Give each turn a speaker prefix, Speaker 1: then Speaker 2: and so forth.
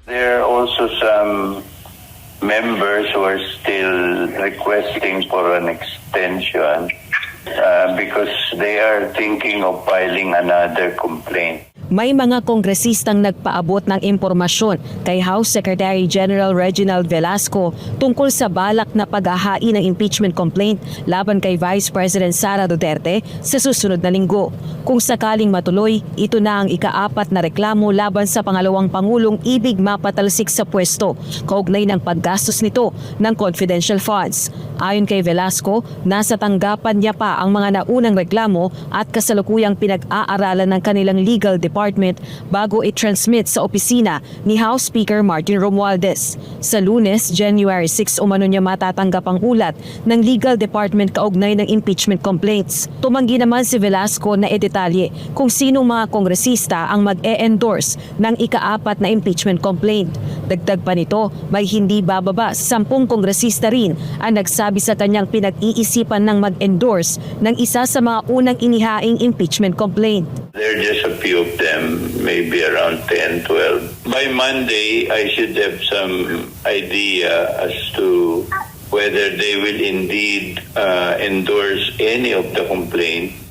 Speaker 1: There are also some members who are still requesting for an extension because they are thinking of filing another complaint.
Speaker 2: May mga kongresistang nagpaabot ng impormasyon kay House Secretary General Reginald Velasco tungkol sa balak na paghahain ng impeachment complaint laban kay Vice President Sara Duterte sa susunod na linggo. Kung sakaling matuloy, ito na ang ika-4 na reklamo laban sa pangalawang Pangulong ibig mapatalsik sa pwesto, kaugnay ng paggastos nito ng confidential funds. Ayon kay Velasco, nasa tanggapan niya pa ang mga naunang reklamo at kasalukuyang pinag-aaralan ng kanilang legal department bago i-transmit sa opisina ni House Speaker Martin Romualdez. Sa Lunes, January 6, umano niya matatanggap ang ulat ng legal department kaugnay ng impeachment complaints. Tumanggi naman si Velasco na edetalye kung sinong mga kongresista ang mag-e-endorse ng ika-4 na impeachment complaint. Dagdag pa nito, may hindi bababa sa 10 kongresista rin ang nagsabi sa kanyang pinag-iisipan ng mag-endorse ng isa sa mga unang inihaing impeachment complaint.
Speaker 1: There are just a few of them, maybe around 10, 12. By Monday, I should have some idea as to whether they will indeed endorse any of the complaints